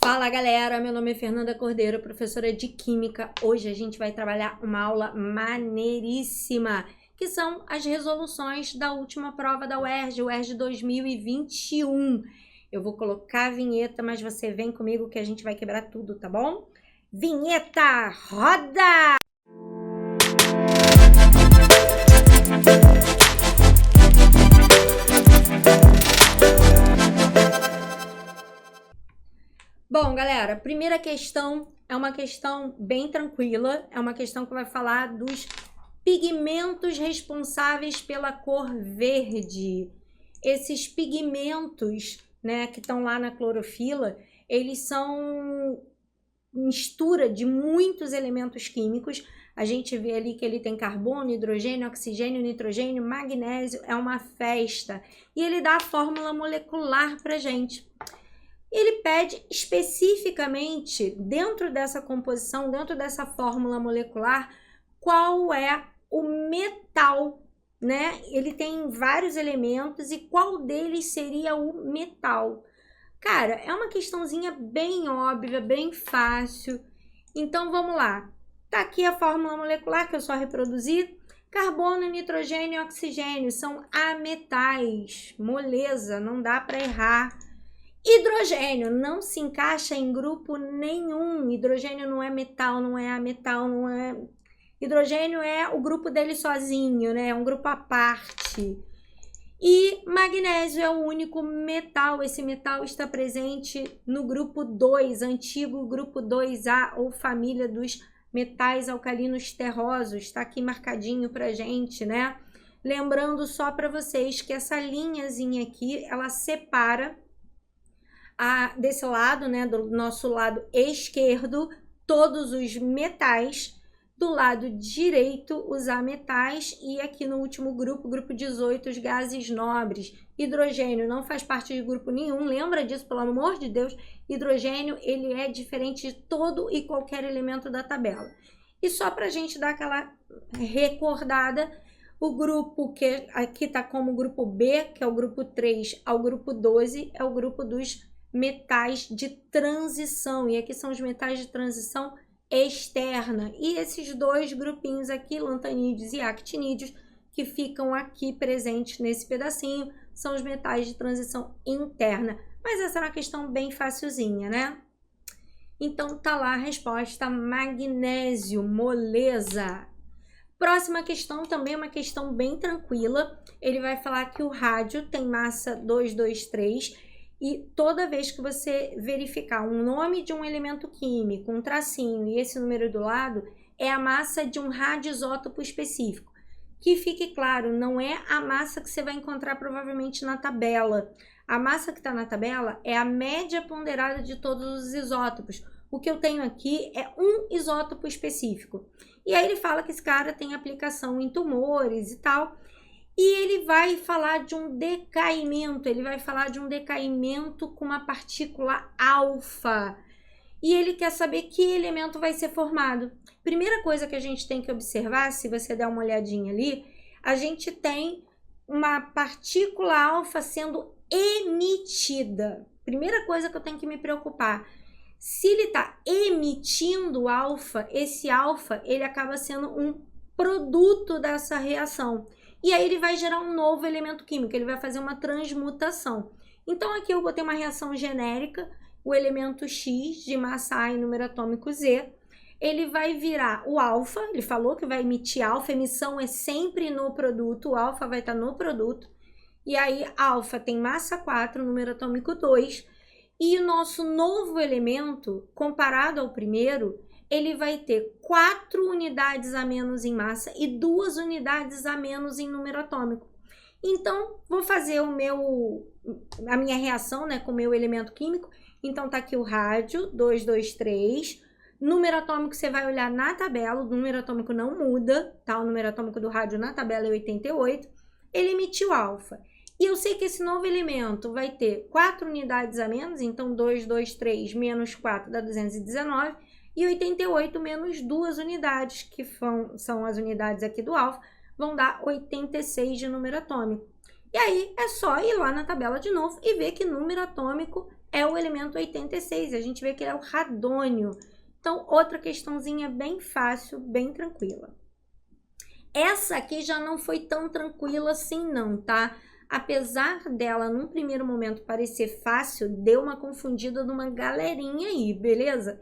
Fala galera, meu nome é Fernanda Cordeiro, professora de Química. Hoje a gente vai trabalhar uma aula maneiríssima, que são as resoluções da última prova da UERJ, UERJ 2021. Eu vou colocar a vinheta, mas você vem comigo que a gente vai quebrar tudo, tá bom? Vinheta, roda! Bom, galera, primeira questão é uma questão bem tranquila, é uma questão que vai falar dos pigmentos responsáveis pela cor verde. Esses pigmentos, né, que estão lá na clorofila, eles são mistura de muitos elementos químicos. A gente vê ali que ele tem carbono, hidrogênio, oxigênio, nitrogênio, magnésio, é uma festa. E ele dá a fórmula molecular pra gente. Ele pede especificamente, dentro dessa composição, dentro dessa fórmula molecular, qual é o metal, né? Ele tem vários elementos e qual deles seria o metal? Cara, é uma questãozinha bem óbvia, bem fácil. Então, vamos lá. Tá aqui a fórmula molecular que eu só reproduzi. Carbono, nitrogênio e oxigênio são ametais. Moleza, não dá para errar. Hidrogênio não se encaixa em grupo nenhum. Hidrogênio não é metal, não é ametal, não é... Hidrogênio é o grupo dele sozinho, né? É um grupo à parte. E magnésio é o único metal. Esse metal está presente no grupo 2, antigo grupo 2A, ou família dos metais alcalinos terrosos. Está aqui marcadinho pra gente, né? Lembrando só para vocês que essa linhazinha aqui, ela separa desse lado, né, do nosso lado esquerdo, todos os metais, do lado direito, os ametais, e aqui no último grupo, grupo 18, os gases nobres. Hidrogênio não faz parte de grupo nenhum, lembra disso, pelo amor de Deus. Hidrogênio, ele é diferente de todo e qualquer elemento da tabela. E só para a gente dar aquela recordada, o grupo que aqui está como grupo B, que é o grupo 3 ao grupo 12, é o grupo dos metais de transição, e aqui são os metais de transição externa, e esses dois grupinhos aqui, lantanídeos e actinídeos, que ficam aqui presentes nesse pedacinho, são os metais de transição interna, mas essa é uma questão bem facilzinha, né? Então tá lá a resposta, magnésio, moleza. Próxima questão também é uma questão bem tranquila, ele vai falar que o rádio tem massa 223, e toda vez que você verificar um nome de um elemento químico, um tracinho e esse número do lado, é a massa de um radioisótopo específico. Que fique claro, não é a massa que você vai encontrar provavelmente na tabela. A massa que está na tabela é a média ponderada de todos os isótopos. O que eu tenho aqui é um isótopo específico. E aí ele fala que esse cara tem aplicação em tumores e tal. E ele vai falar de um decaimento, ele vai falar de um decaimento com uma partícula alfa. E ele quer saber que elemento vai ser formado. Primeira coisa que a gente tem que observar, se você der uma olhadinha ali, a gente tem uma partícula alfa sendo emitida. Primeira coisa que eu tenho que me preocupar. Se ele está emitindo alfa, esse alfa, ele acaba sendo um produto dessa reação. E aí ele vai gerar um novo elemento químico, ele vai fazer uma transmutação. Então aqui eu botei uma reação genérica, o elemento X de massa A e número atômico Z, ele vai virar o alfa, ele falou que vai emitir alfa, emissão é sempre no produto, o alfa vai estar no produto, e aí alfa tem massa 4, número atômico 2, e o nosso novo elemento, comparado ao primeiro, ele vai ter 4 unidades a menos em massa e 2 unidades a menos em número atômico. Então, vou fazer a minha reação, né, com o meu elemento químico. Então, tá aqui o rádio, 223. Número atômico, você vai olhar na tabela, o número atômico não muda, tá? O número atômico do rádio na tabela é 88. Ele emitiu alfa. E eu sei que esse novo elemento vai ter 4 unidades a menos, então 223 menos 4 dá 219. E 88 menos 2 unidades, que são as unidades aqui do alfa, vão dar 86 de número atômico. E aí é só ir lá na tabela de novo e ver que número atômico é o elemento 86. A gente vê que ele é o radônio. Então, outra questãozinha bem fácil, bem tranquila. Essa aqui já não foi tão tranquila assim não, tá? Apesar dela, num primeiro momento, parecer fácil, deu uma confundida numa galerinha aí, beleza?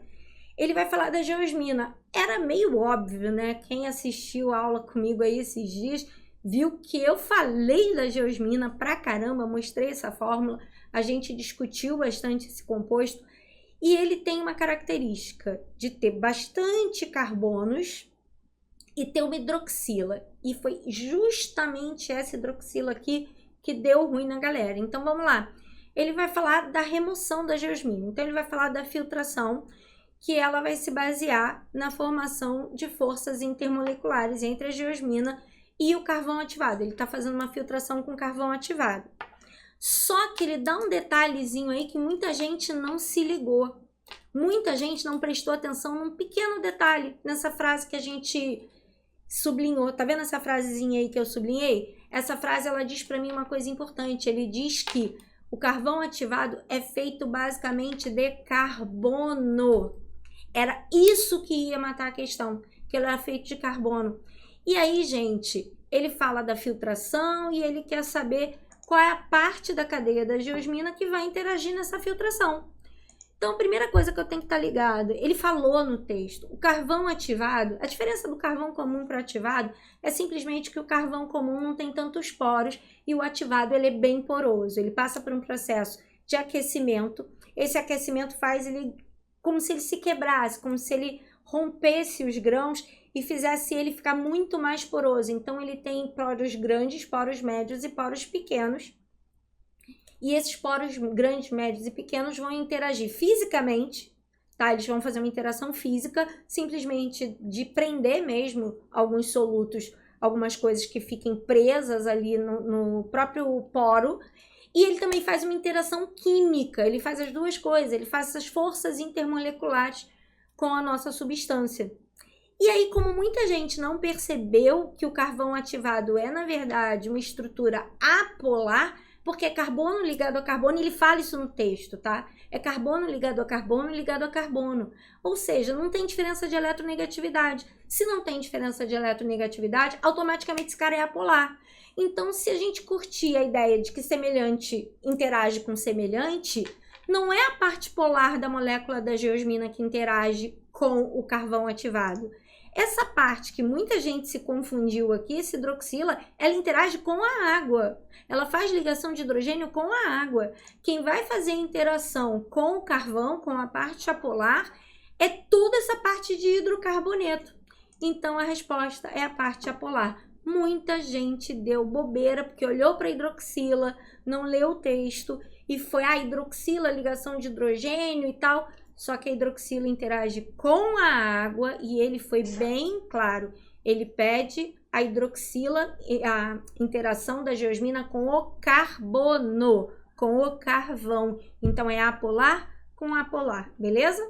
Ele vai falar da geosmina. Era meio óbvio, né? Quem assistiu a aula comigo aí esses dias, viu que eu falei da geosmina pra caramba, mostrei essa fórmula, a gente discutiu bastante esse composto, e ele tem uma característica de ter bastante carbonos e ter uma hidroxila. E foi justamente essa hidroxila aqui que deu ruim na galera. Então, vamos lá. Ele vai falar da remoção da geosmina. Então, ele vai falar da filtração, que ela vai se basear na formação de forças intermoleculares entre a geosmina e o carvão ativado. Ele está fazendo uma filtração com carvão ativado. Só que ele dá um detalhezinho aí que muita gente não se ligou. Muita gente não prestou atenção num pequeno detalhe nessa frase que a gente sublinhou. Tá vendo essa frasezinha aí que eu sublinhei? Essa frase, ela diz para mim uma coisa importante. Ele diz que o carvão ativado é feito basicamente de carbono. Era isso que ia matar a questão, que ele era feito de carbono. E aí, gente, ele fala da filtração e ele quer saber qual é a parte da cadeia da geosmina que vai interagir nessa filtração. Então, a primeira coisa que eu tenho que estar ligado, ele falou no texto, o carvão ativado, a diferença do carvão comum para o ativado é simplesmente que o carvão comum não tem tantos poros e o ativado ele é bem poroso. Ele passa por um processo de aquecimento. Esse aquecimento faz ele como se ele se quebrasse, como se ele rompesse os grãos e fizesse ele ficar muito mais poroso. Então, ele tem poros grandes, poros médios e poros pequenos. E esses poros grandes, médios e pequenos vão interagir fisicamente, tá? Eles vão fazer uma interação física, simplesmente de prender mesmo alguns solutos, algumas coisas que fiquem presas ali no próprio poro. E ele também faz uma interação química, ele faz as duas coisas, ele faz essas forças intermoleculares com a nossa substância. E aí, como muita gente não percebeu que o carvão ativado é, na verdade, uma estrutura apolar, porque é carbono ligado a carbono, ele fala isso no texto, tá? É carbono ligado a carbono ligado a carbono. Ou seja, não tem diferença de eletronegatividade. Se não tem diferença de eletronegatividade, automaticamente esse cara é apolar. Então, se a gente curtir a ideia de que semelhante interage com semelhante, não é a parte polar da molécula da geosmina que interage com o carvão ativado. Essa parte que muita gente se confundiu aqui, essa hidroxila, ela interage com a água. Ela faz ligação de hidrogênio com a água. Quem vai fazer interação com o carvão, com a parte apolar, é toda essa parte de hidrocarboneto. Então, a resposta é a parte apolar. Muita gente deu bobeira, porque olhou para a hidroxila, não leu o texto, e foi a hidroxila, ligação de hidrogênio e tal. Só que a hidroxila interage com a água e ele foi bem claro. Ele pede a hidroxila, a interação da geosmina com o carbono, com o carvão. Então, é apolar com apolar, beleza?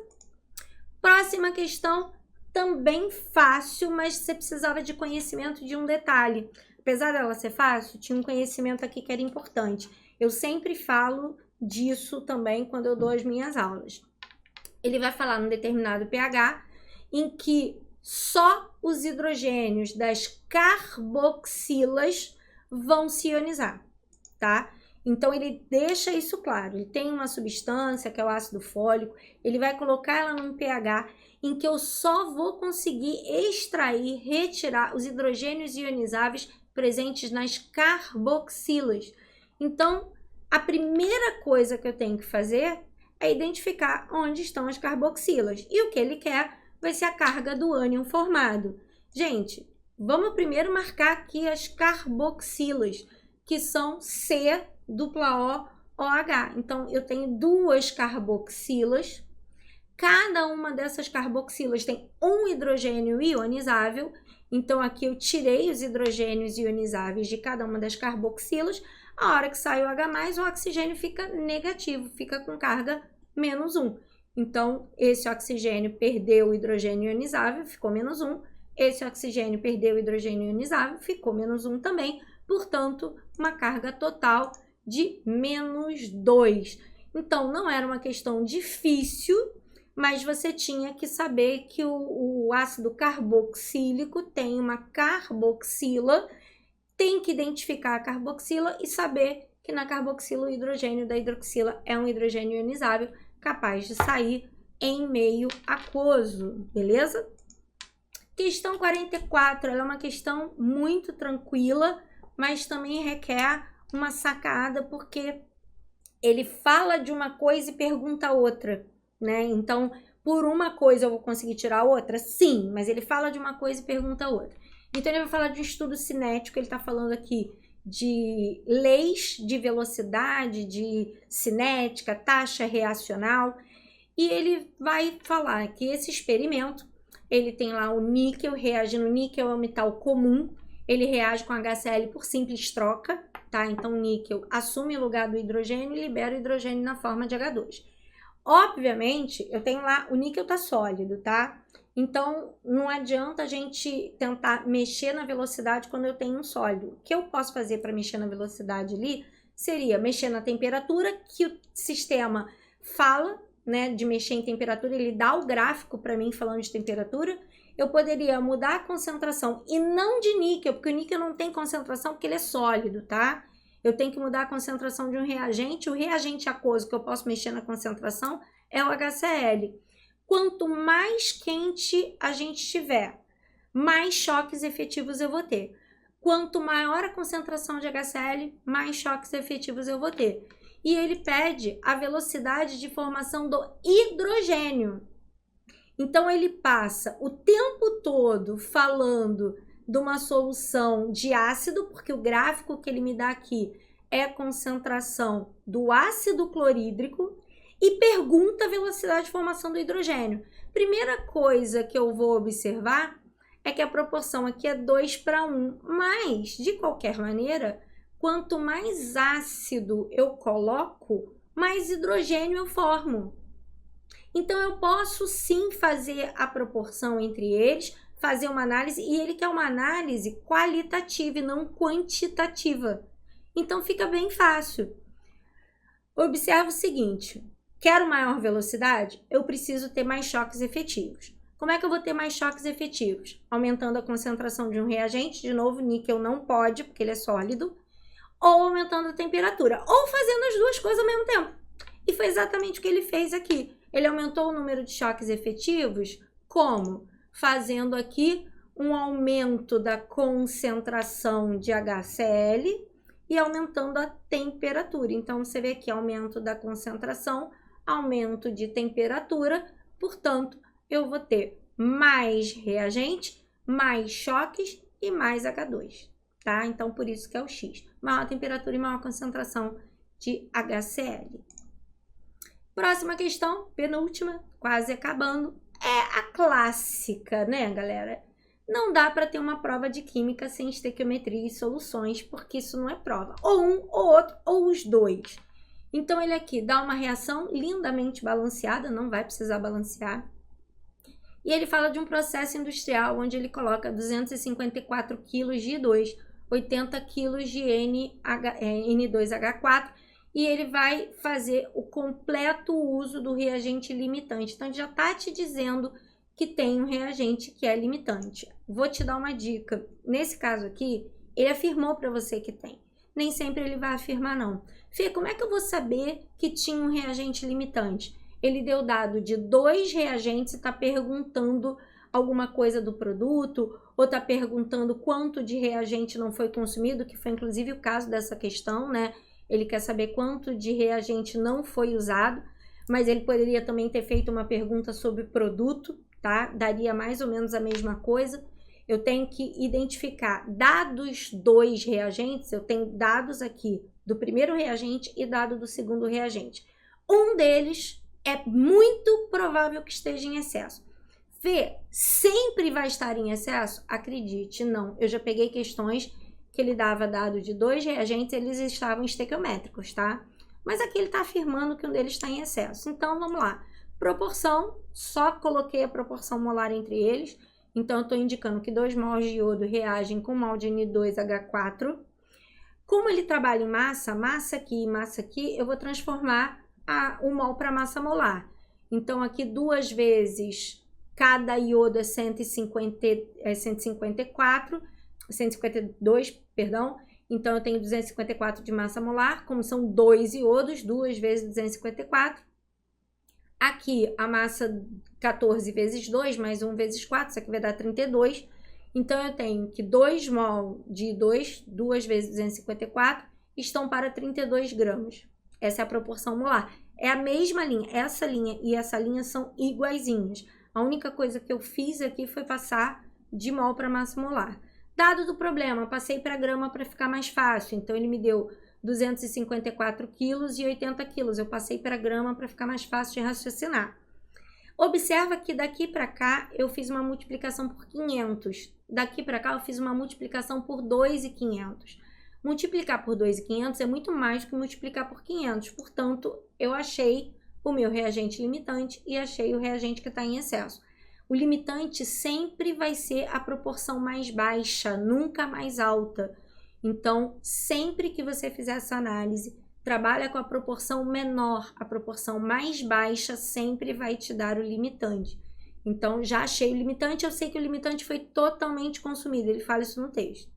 Próxima questão, também fácil, mas você precisava de conhecimento de um detalhe. Apesar dela ser fácil, tinha um conhecimento aqui que era importante. Eu sempre falo disso também quando eu dou as minhas aulas. Ele vai falar num determinado pH em que só os hidrogênios das carboxilas vão se ionizar, tá? Então, ele deixa isso claro. Ele tem uma substância, que é o ácido fólico, ele vai colocar ela num pH em que eu só vou conseguir extrair, retirar os hidrogênios ionizáveis presentes nas carboxilas. Então, a primeira coisa que eu tenho que fazer é identificar onde estão as carboxilas. E o que ele quer vai ser a carga do ânion formado. Gente, vamos primeiro marcar aqui as carboxilas, que são C-OH. Então, eu tenho duas carboxilas. Cada uma dessas carboxilas tem um hidrogênio ionizável. Então, aqui eu tirei os hidrogênios ionizáveis de cada uma das carboxilas. A hora que sai o H+, o oxigênio fica negativo, fica com carga -1. Então, esse oxigênio perdeu o hidrogênio ionizável, ficou -1. Esse oxigênio perdeu o hidrogênio ionizável, ficou -1 também. Portanto, uma carga total de -2. Então, não era uma questão difícil, mas você tinha que saber que o ácido carboxílico tem uma carboxila, tem que identificar a carboxila e saber que na carboxila o hidrogênio da hidroxila é um hidrogênio ionizável capaz de sair em meio aquoso, beleza? Questão 44, ela é uma questão muito tranquila, mas também requer uma sacada, porque ele fala de uma coisa e pergunta outra, né? Então, por uma coisa eu vou conseguir tirar outra? Sim, mas ele fala de uma coisa e pergunta outra. Então, ele vai falar de um estudo cinético, ele está falando aqui de leis de velocidade, de cinética, taxa reacional, e ele vai falar que esse experimento, ele tem lá o níquel reagindo, níquel é um metal comum, ele reage com HCl por simples troca, tá? Então, o níquel assume o lugar do hidrogênio e libera o hidrogênio na forma de H2. Obviamente, eu tenho lá, o níquel tá sólido, tá? Então, não adianta a gente tentar mexer na velocidade quando eu tenho um sólido. O que eu posso fazer para mexer na velocidade ali seria mexer na temperatura, que o sistema fala, né, de mexer em temperatura, ele dá o gráfico para mim falando de temperatura. Eu poderia mudar a concentração, e não de níquel, porque o níquel não tem concentração porque ele é sólido, tá? Eu tenho que mudar a concentração de um reagente. O reagente aquoso que eu posso mexer na concentração é o HCl. Quanto mais quente a gente tiver, mais choques efetivos eu vou ter. Quanto maior a concentração de HCl, mais choques efetivos eu vou ter. E ele pede a velocidade de formação do hidrogênio. Então, ele passa o tempo todo falando de uma solução de ácido, porque o gráfico que ele me dá aqui é a concentração do ácido clorídrico, e pergunta a velocidade de formação do hidrogênio. Primeira coisa que eu vou observar é que a proporção aqui é 2:1, mas, de qualquer maneira, quanto mais ácido eu coloco, mais hidrogênio eu formo. Então, eu posso sim fazer a proporção entre eles, fazer uma análise, e ele quer uma análise qualitativa e não quantitativa. Então, fica bem fácil. Observa o seguinte, quero maior velocidade? Eu preciso ter mais choques efetivos. Como é que eu vou ter mais choques efetivos? Aumentando a concentração de um reagente, de novo, níquel não pode, porque ele é sólido, ou aumentando a temperatura, ou fazendo as duas coisas ao mesmo tempo. E foi exatamente o que ele fez aqui. Ele aumentou o número de choques efetivos, como? Fazendo aqui um aumento da concentração de HCl e aumentando a temperatura. Então, você vê aqui aumento da concentração, aumento de temperatura, portanto, eu vou ter mais reagente, mais choques e mais H2, tá? Então, por isso que é o X. Maior temperatura e maior concentração de HCl. Próxima questão, penúltima, quase acabando, é a clássica, né, galera? Não dá para ter uma prova de química sem estequiometria e soluções, porque isso não é prova. Ou um, ou outro, ou os dois. Então, ele aqui dá uma reação lindamente balanceada, não vai precisar balancear. E ele fala de um processo industrial onde ele coloca 254 kg de I2, 80 kg de N2H4, e ele vai fazer o completo uso do reagente limitante. Então, ele já está te dizendo que tem um reagente que é limitante. Vou te dar uma dica. Nesse caso aqui, ele afirmou para você que tem. Nem sempre ele vai afirmar, não. Fê, como é que eu vou saber que tinha um reagente limitante? Ele deu dado de 2 reagentes e está perguntando alguma coisa do produto, ou está perguntando quanto de reagente não foi consumido, que foi inclusive o caso dessa questão, né? Ele quer saber quanto de reagente não foi usado, mas ele poderia também ter feito uma pergunta sobre produto, tá? Daria mais ou menos a mesma coisa. Eu tenho que identificar dados 2 reagentes, eu tenho dados aqui do primeiro reagente e dado do segundo reagente. Um deles é muito provável que esteja em excesso. Fê, sempre vai estar em excesso? Acredite, não. Eu já peguei questões que ele dava dado de 2 reagentes, eles estavam estequiométricos, tá? Mas aqui ele está afirmando que um deles está em excesso. Então, vamos lá. Proporção, só coloquei a proporção molar entre eles. Então, eu estou indicando que 2 mols de iodo reagem com mol de N2H4. Como ele trabalha em massa, massa aqui e massa aqui, eu vou transformar o mol para massa molar. Então, aqui 2 vezes cada iodo é 152, perdão. Então, eu tenho 254 de massa molar, como são 2 iodos, 2 vezes 254. Aqui, a massa 14 vezes 2, mais 1 vezes 4, isso aqui vai dar 32. Então, eu tenho que 2 mol de 2 vezes 254, estão para 32 gramas. Essa é a proporção molar. É a mesma linha. Essa linha e essa linha são iguaizinhas. A única coisa que eu fiz aqui foi passar de mol para massa molar. Dado do problema, passei para grama para ficar mais fácil. Então, ele me deu 254 quilos e 80 quilos. Eu passei para grama para ficar mais fácil de raciocinar. Observa que daqui para cá eu fiz uma multiplicação por 500. Daqui para cá eu fiz uma multiplicação por 2.500. Multiplicar por 2.500 é muito mais do que multiplicar por 500. Portanto, eu achei o meu reagente limitante e achei o reagente que está em excesso. O limitante sempre vai ser a proporção mais baixa, nunca mais alta. Então, sempre que você fizer essa análise, trabalha com a proporção menor. A proporção mais baixa sempre vai te dar o limitante. Então, já achei o limitante, eu sei que o limitante foi totalmente consumido. Ele fala isso no texto.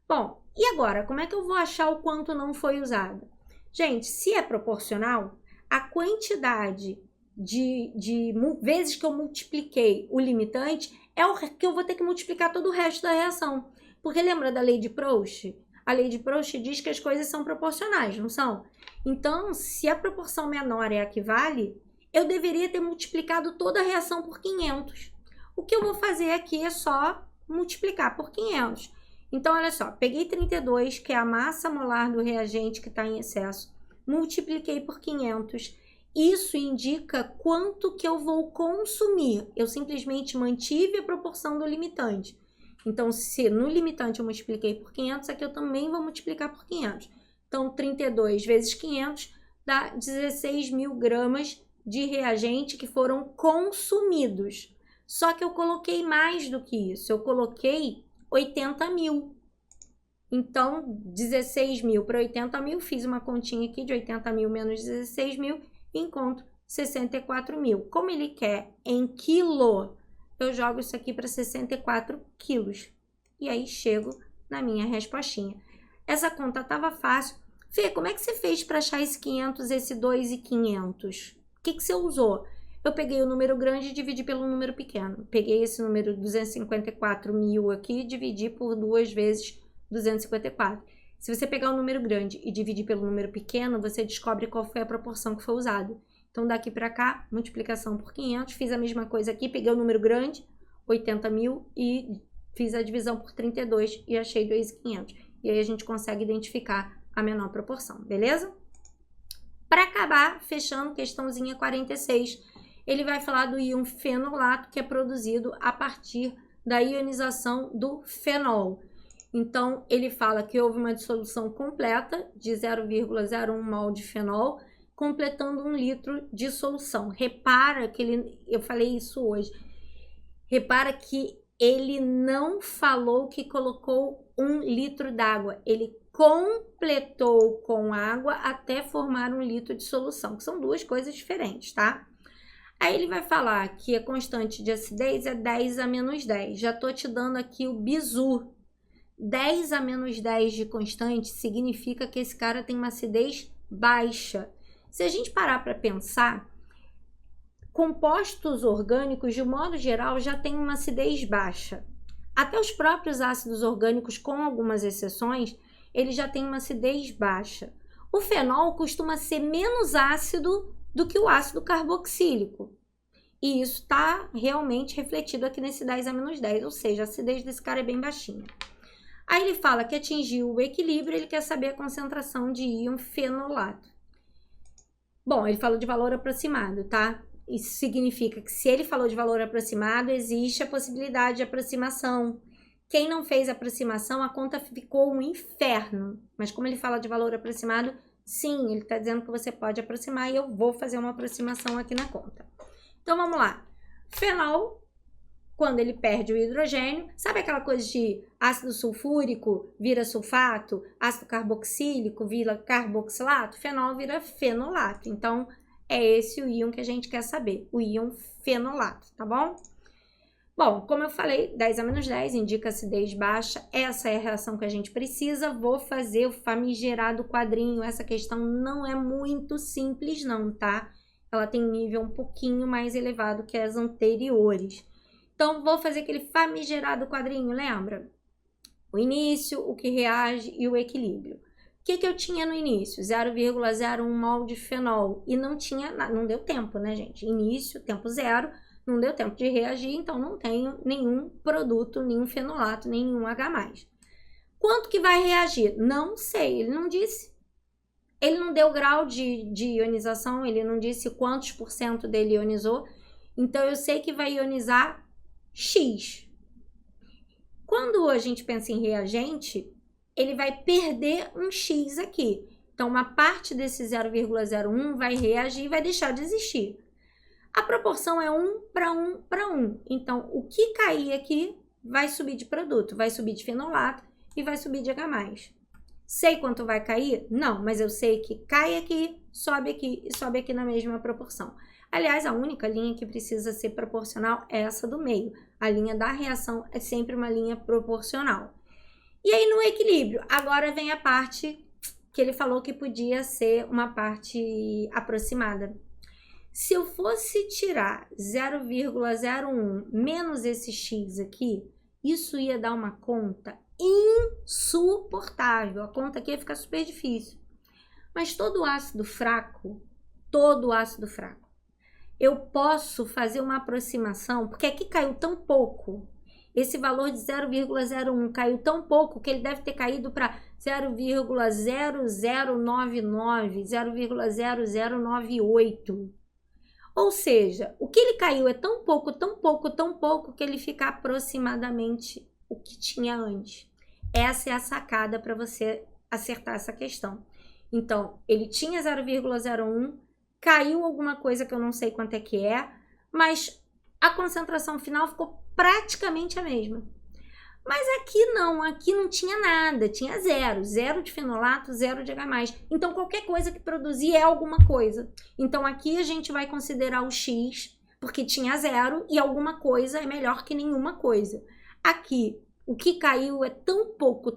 Bom, e agora, como é que eu vou achar o quanto não foi usado? Gente, se é proporcional, a quantidade de vezes que eu multipliquei o limitante é o que eu vou ter que multiplicar todo o resto da reação. Porque lembra da lei de Proust? A lei de Proust diz que as coisas são proporcionais, não são? Então, se a proporção menor é a que vale, eu deveria ter multiplicado toda a reação por 500. O que eu vou fazer aqui é só multiplicar por 500. Então, olha só, peguei 32, que é a massa molar do reagente que está em excesso, multipliquei por 500. Isso indica quanto que eu vou consumir. Eu simplesmente mantive a proporção do limitante. Então, se no limitante eu multipliquei por 500, aqui eu também vou multiplicar por 500. Então, 32 vezes 500 dá 16.000 gramas de reagente que foram consumidos. Só que eu coloquei mais do que isso. Eu coloquei 80.000. Então, 16.000 para 80.000, fiz uma continha aqui de 80.000 menos 16.000 e encontro 64.000. Como ele quer em quilo, eu jogo isso aqui para 64 quilos. E aí, chego na minha respostinha. Essa conta estava fácil. Fê, como é que você fez para achar esse 500, esse 2.500? O que você usou? Eu peguei o número grande e dividi pelo número pequeno. Peguei esse número 254.000 aqui e dividi por 2 vezes 254. Se você pegar o número grande e dividir pelo número pequeno, você descobre qual foi a proporção que foi usada. Então, daqui para cá, multiplicação por 500. Fiz a mesma coisa aqui, peguei o número grande, 80.000, e fiz a divisão por 32 e achei 2.500. E aí a gente consegue identificar a menor proporção, beleza? Para acabar, fechando questãozinha 46, ele vai falar do íon fenolato, que é produzido a partir da ionização do fenol. Então, ele fala que houve uma dissolução completa de 0,01 mol de fenol, completando 1 litro de solução. Repara que eu falei isso hoje, repara que ele não falou que colocou 1 litro d'água, ele completou com água até formar 1 litro de solução, que são duas coisas diferentes, tá? Aí ele vai falar que a constante de acidez é 10 a menos 10. Já tô te dando aqui o bizu. 10 a menos 10 de constante significa que esse cara tem uma acidez baixa. Se a gente parar para pensar, compostos orgânicos, de modo geral, já têm uma acidez baixa. Até os próprios ácidos orgânicos, com algumas exceções, eles já têm uma acidez baixa. O fenol costuma ser menos ácido do que o ácido carboxílico. E isso está realmente refletido aqui nesse 10 a menos 10, ou seja, a acidez desse cara é bem baixinha. Aí ele fala que atingiu o equilíbrio, ele quer saber a concentração de íon fenolato. Bom, ele falou de valor aproximado, tá? Isso significa que se ele falou de valor aproximado, existe a possibilidade de aproximação. Quem não fez aproximação, a conta ficou um inferno. Mas como ele fala de valor aproximado, sim, ele está dizendo que você pode aproximar e eu vou fazer uma aproximação aqui na conta. Então, vamos lá. Fenol quando ele perde o hidrogênio, sabe aquela coisa de ácido sulfúrico vira sulfato, ácido carboxílico vira carboxilato, fenol vira fenolato. Então, é esse o íon que a gente quer saber, o íon fenolato, tá bom? Bom, como eu falei, 10 a menos 10 indica acidez baixa, essa é a reação que a gente precisa. Vou fazer o famigerado quadrinho, essa questão não é muito simples não, tá? Ela tem um nível um pouquinho mais elevado que as anteriores. Então, vou fazer aquele famigerado quadrinho, lembra? O início, o que reage e o equilíbrio. O que eu tinha no início? 0,01 mol de fenol. E não tinha, não deu tempo, né, gente? Início, tempo zero, não deu tempo de reagir, então não tenho nenhum produto, nenhum fenolato, nenhum H+. Quanto que vai reagir? Não sei, ele não disse. Ele não deu grau de ionização, ele não disse quantos % dele ionizou. Então, eu sei que vai ionizar X. Quando a gente pensa em reagente, ele vai perder um X aqui. Então, uma parte desse 0,01 vai reagir e vai deixar de existir. A proporção é 1 para 1 para 1. Então, o que cair aqui vai subir de produto, vai subir de fenolato e vai subir de H+. Sei quanto vai cair? Não, mas eu sei que cai aqui e sobe aqui na mesma proporção. Aliás, a única linha que precisa ser proporcional é essa do meio. A linha da reação é sempre uma linha proporcional. E aí, no equilíbrio, agora vem a parte que ele falou que podia ser uma parte aproximada. Se eu fosse tirar 0,01 menos esse X aqui, isso ia dar uma conta insuportável. A conta aqui ia ficar super difícil. Mas todo ácido fraco, eu posso fazer uma aproximação, porque aqui caiu tão pouco, esse valor de 0,01 caiu tão pouco que ele deve ter caído para 0,0099, 0,0098. Ou seja, o que ele caiu é tão pouco que ele fica aproximadamente o que tinha antes. Essa é a sacada para você acertar essa questão. Então, ele tinha 0,01, caiu alguma coisa que eu não sei quanto é, mas a concentração final ficou praticamente a mesma. Mas aqui não tinha nada, tinha zero de fenolato, 0 de H+. Então, qualquer coisa que produzir é alguma coisa. Então, aqui a gente vai considerar o X, porque tinha 0 e alguma coisa é melhor que nenhuma coisa. Aqui, o que caiu é tão pouco,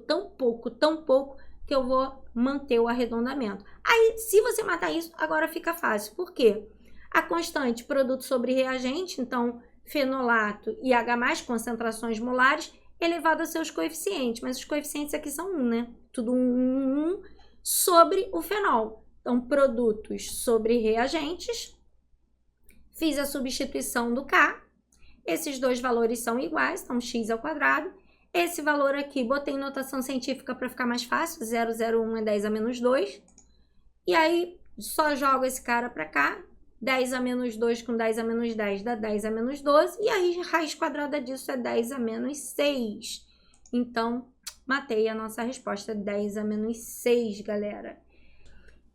que eu vou manter o arredondamento. Aí, se você matar isso, agora fica fácil. Por quê? A constante produto sobre reagente, então, fenolato e H+, concentrações molares, elevado a seus coeficientes, mas os coeficientes aqui são 1, né? Tudo 1 sobre o fenol. Então, produtos sobre reagentes, fiz a substituição do K, esses dois valores são iguais, então x ao quadrado. Esse valor aqui, botei em notação científica para ficar mais fácil, 0,01 é 10 a menos 2. E aí, só jogo esse cara para cá, 10 a menos 2 com 10 a menos 10 dá 10 a menos 12. E aí, raiz quadrada disso é 10 a menos 6. Então, matei a nossa resposta, 10 a menos 6, galera.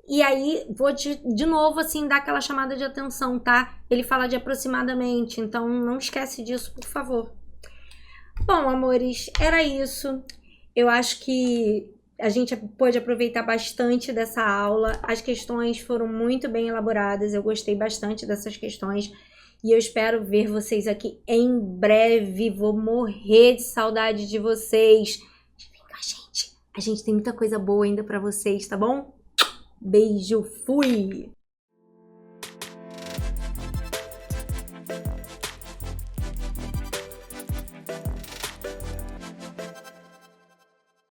E aí, vou de novo, assim, dar aquela chamada de atenção, tá? Ele fala de aproximadamente, então não esquece disso, por favor. Bom, amores, era isso. Eu acho que a gente pôde aproveitar bastante dessa aula. As questões foram muito bem elaboradas. Eu gostei bastante dessas questões. E eu espero ver vocês aqui em breve. Vou morrer de saudade de vocês. Vem com a gente. A gente tem muita coisa boa ainda pra vocês, tá bom? Beijo, fui!